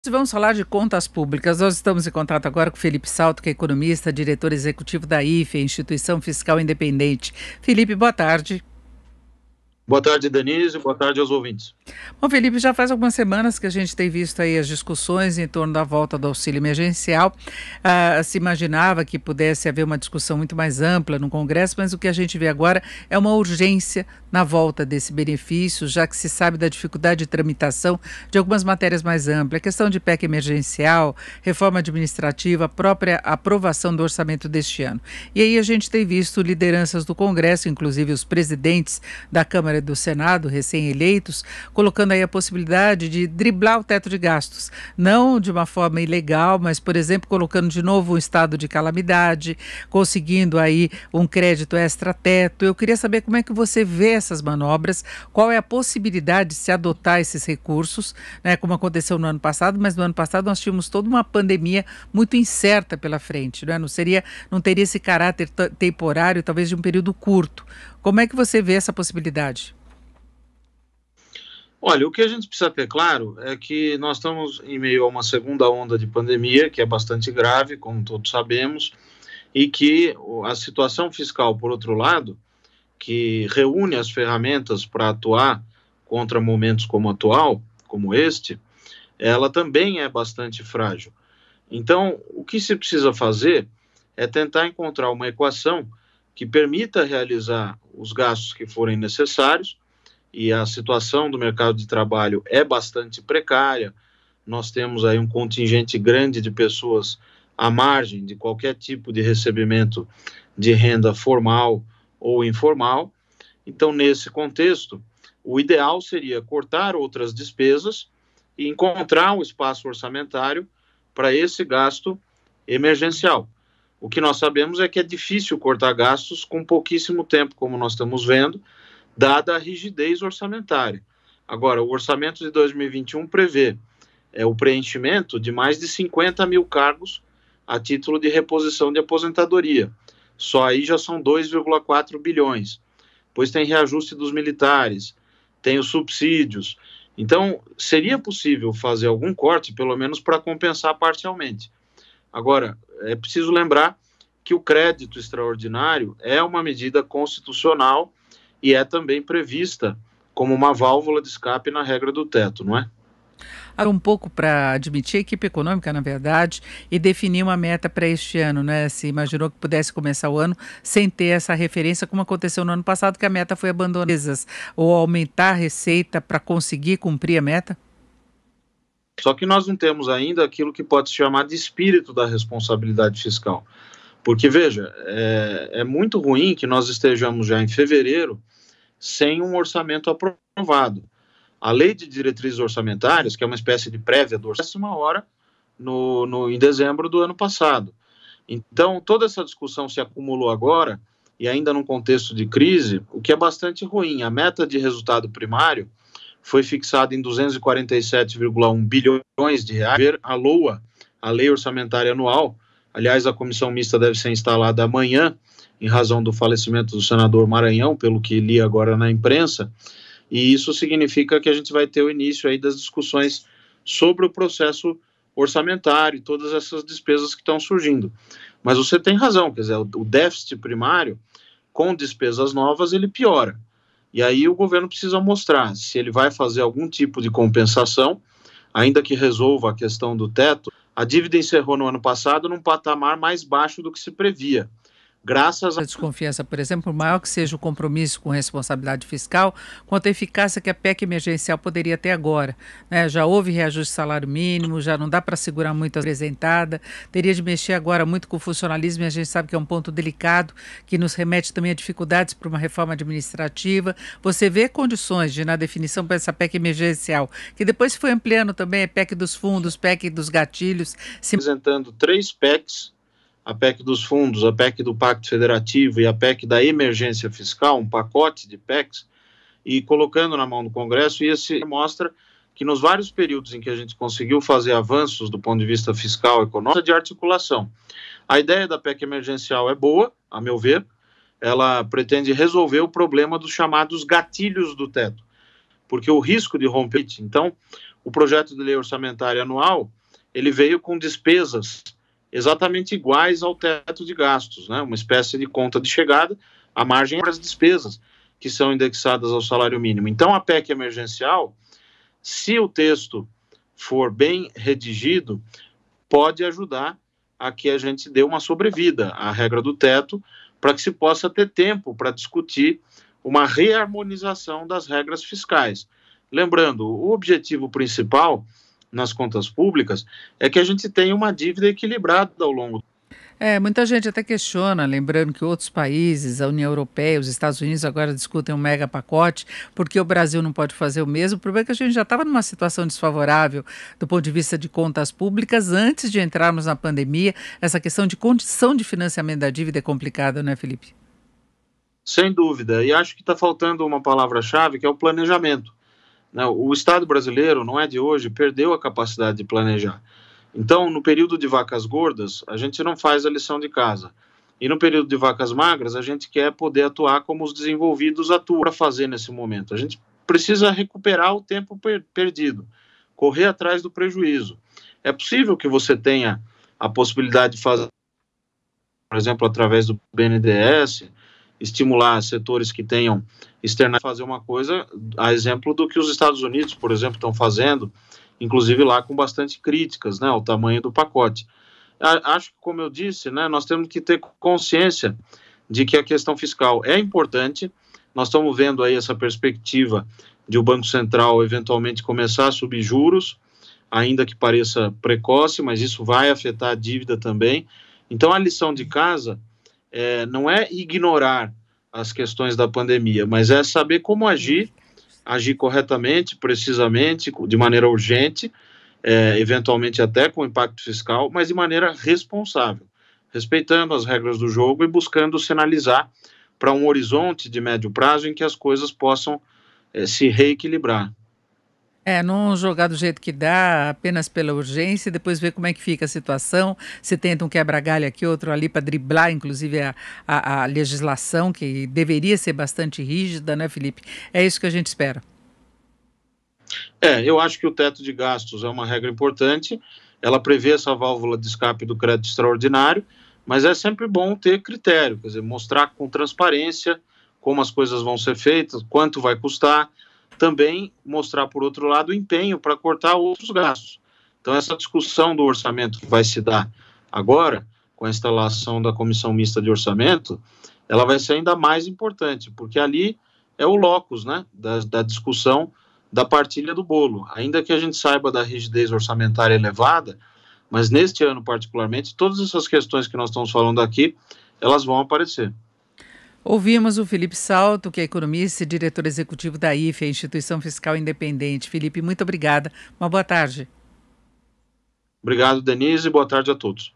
Vamos falar de contas públicas. Nós estamos em contato agora com Felipe Salto, que é economista, diretor executivo da IFE, Instituição Fiscal Independente. Felipe, boa tarde. Boa tarde, Denise. Boa tarde aos ouvintes. Bom, Felipe, já faz algumas semanas que a gente tem visto aí as discussões em torno da volta do auxílio emergencial. Se imaginava que pudesse haver uma discussão muito mais ampla no Congresso, mas o que a gente vê agora é uma urgência na volta desse benefício, já que se sabe da dificuldade de tramitação de algumas matérias mais amplas. A questão de PEC emergencial, reforma administrativa, a própria aprovação do orçamento deste ano. E aí a gente tem visto lideranças do Congresso, inclusive os presidentes da Câmara e do Senado, recém-eleitos, colocando aí a possibilidade de driblar o teto de gastos, não de uma forma ilegal, mas, por exemplo, colocando de novo um estado de calamidade, conseguindo aí um crédito extra-teto. Eu queria saber como é que você vê essas manobras, qual é a possibilidade de se adotar esses recursos, né, como aconteceu no ano passado, mas no ano passado nós tínhamos toda uma pandemia muito incerta pela frente, né? Não teria esse caráter temporário, talvez de um período curto. Como é que você vê essa possibilidade? Olha, o que a gente precisa ter claro é que nós estamos em meio a uma segunda onda de pandemia, que é bastante grave, como todos sabemos, e que a situação fiscal, por outro lado, que reúne as ferramentas para atuar contra momentos como o atual, como este, ela também é bastante frágil. Então, o que se precisa fazer é tentar encontrar uma equação que permita realizar os gastos que forem necessários, e a situação do mercado de trabalho é bastante precária. Nós temos aí um contingente grande de pessoas à margem de qualquer tipo de recebimento de renda formal ou informal. Então, nesse contexto, o ideal seria cortar outras despesas e encontrar um espaço orçamentário para esse gasto emergencial. O que nós sabemos é que é difícil cortar gastos com pouquíssimo tempo, como nós estamos vendo, dada a rigidez orçamentária. Agora, o orçamento de 2021 prevê o preenchimento de mais de 50 mil cargos a título de reposição de aposentadoria. Só aí já são 2,4 bilhões. Pois tem reajuste dos militares, tem os subsídios. Então, seria possível fazer algum corte, pelo menos para compensar parcialmente. Agora, é preciso lembrar que o crédito extraordinário é uma medida constitucional e é também prevista como uma válvula de escape na regra do teto, não é? Um pouco para admitir a equipe econômica, na verdade, e definir uma meta para este ano, né? Se imaginou que pudesse começar o ano sem ter essa referência, como aconteceu no ano passado, que a meta foi abandonada, ou aumentar a receita para conseguir cumprir a meta? Só que nós não temos ainda aquilo que pode se chamar de espírito da responsabilidade fiscal. Porque, veja, é muito ruim que nós estejamos já em fevereiro sem um orçamento aprovado. A lei de diretrizes orçamentárias, que é uma espécie de prévia do orçamento, uma hora em dezembro do ano passado. Então, toda essa discussão se acumulou agora, e ainda num contexto de crise, o que é bastante ruim. A meta de resultado primário foi fixada em 247,1 bilhões de reais. Ver a LOA, a Lei Orçamentária Anual. Aliás, a comissão mista deve ser instalada amanhã, em razão do falecimento do senador Maranhão, pelo que li agora na imprensa, e isso significa que a gente vai ter o início aí das discussões sobre o processo orçamentário e todas essas despesas que estão surgindo. Mas você tem razão, quer dizer, o déficit primário, com despesas novas, ele piora. E aí o governo precisa mostrar se ele vai fazer algum tipo de compensação, ainda que resolva a questão do teto. A dívida encerrou no ano passado num patamar mais baixo do que se previa. Graças a desconfiança, por exemplo, por maior que seja o compromisso com responsabilidade fiscal, quanto à eficácia que a PEC emergencial poderia ter agora, né? Já houve reajuste de salário mínimo, já não dá para segurar muito a apresentada, teria de mexer agora muito com o funcionalismo, e a gente sabe que é um ponto delicado, que nos remete também a dificuldades para uma reforma administrativa. Você vê condições de, na definição para essa PEC emergencial, que depois se foi ampliando também, a PEC dos fundos, PEC dos gatilhos. Apresentando 3 PECs, a PEC dos fundos, a PEC do Pacto Federativo e a PEC da emergência fiscal, um pacote de PECs, e colocando na mão do Congresso, e esse mostra que nos vários períodos em que a gente conseguiu fazer avanços do ponto de vista fiscal e econômico, de articulação. A ideia da PEC emergencial é boa, a meu ver, ela pretende resolver o problema dos chamados gatilhos do teto, porque o risco de romper, então, o projeto de lei orçamentária anual, ele veio com despesas exatamente iguais ao teto de gastos, né? Uma espécie de conta de chegada, a margem para as despesas que são indexadas ao salário mínimo. Então, a PEC emergencial, se o texto for bem redigido, pode ajudar a que a gente dê uma sobrevida à regra do teto, para que se possa ter tempo para discutir uma reharmonização das regras fiscais. Lembrando, o objetivo principal nas contas públicas é que a gente tenha uma dívida equilibrada ao longo. Muita gente até questiona, lembrando que outros países, a União Europeia, os Estados Unidos agora discutem um mega pacote, porque o Brasil não pode fazer o mesmo. O problema é que a gente já estava numa situação desfavorável do ponto de vista de contas públicas antes de entrarmos na pandemia. Essa questão de condição de financiamento da dívida é complicada, não é, Felipe? Sem dúvida, e acho que está faltando uma palavra-chave, que é o planejamento. O Estado brasileiro, não é de hoje, perdeu a capacidade de planejar. Então, no período de vacas gordas, a gente não faz a lição de casa. E no período de vacas magras, a gente quer poder atuar como os desenvolvidos atuam para fazer nesse momento. A gente precisa recuperar o tempo perdido, correr atrás do prejuízo. É possível que você tenha a possibilidade de fazer, por exemplo, através do BNDES, estimular setores que tenham externar fazer uma coisa, a exemplo do que os Estados Unidos, por exemplo, estão fazendo, inclusive lá com bastante críticas, né, ao tamanho do pacote. Acho que, como eu disse, né, nós temos que ter consciência de que a questão fiscal é importante. Nós estamos vendo aí essa perspectiva de o Banco Central eventualmente começar a subir juros, ainda que pareça precoce, mas isso vai afetar a dívida também. Então, a lição de casa não é ignorar as questões da pandemia, mas é saber como agir corretamente, precisamente, de maneira urgente, eventualmente até com impacto fiscal, mas de maneira responsável, respeitando as regras do jogo e buscando sinalizar para um horizonte de médio prazo em que as coisas possam se reequilibrar. Não jogar do jeito que dá, apenas pela urgência, e depois ver como é que fica a situação, se tenta um quebra-galho aqui, outro ali, para driblar, inclusive, a legislação, que deveria ser bastante rígida, né, Felipe? É isso que a gente espera. Eu acho que o teto de gastos é uma regra importante, ela prevê essa válvula de escape do crédito extraordinário, mas é sempre bom ter critério, quer dizer, mostrar com transparência como as coisas vão ser feitas, quanto vai custar, também mostrar, por outro lado, o empenho para cortar outros gastos. Então, essa discussão do orçamento que vai se dar agora, com a instalação da Comissão Mista de Orçamento, ela vai ser ainda mais importante, porque ali é o locus, né, da discussão da partilha do bolo. Ainda que a gente saiba da rigidez orçamentária elevada, mas neste ano particularmente, todas essas questões que nós estamos falando aqui, elas vão aparecer. Ouvimos o Felipe Salto, que é economista e diretor executivo da IFE, a Instituição Fiscal Independente. Felipe, muito obrigada. Uma boa tarde. Obrigado, Denise, e boa tarde a todos.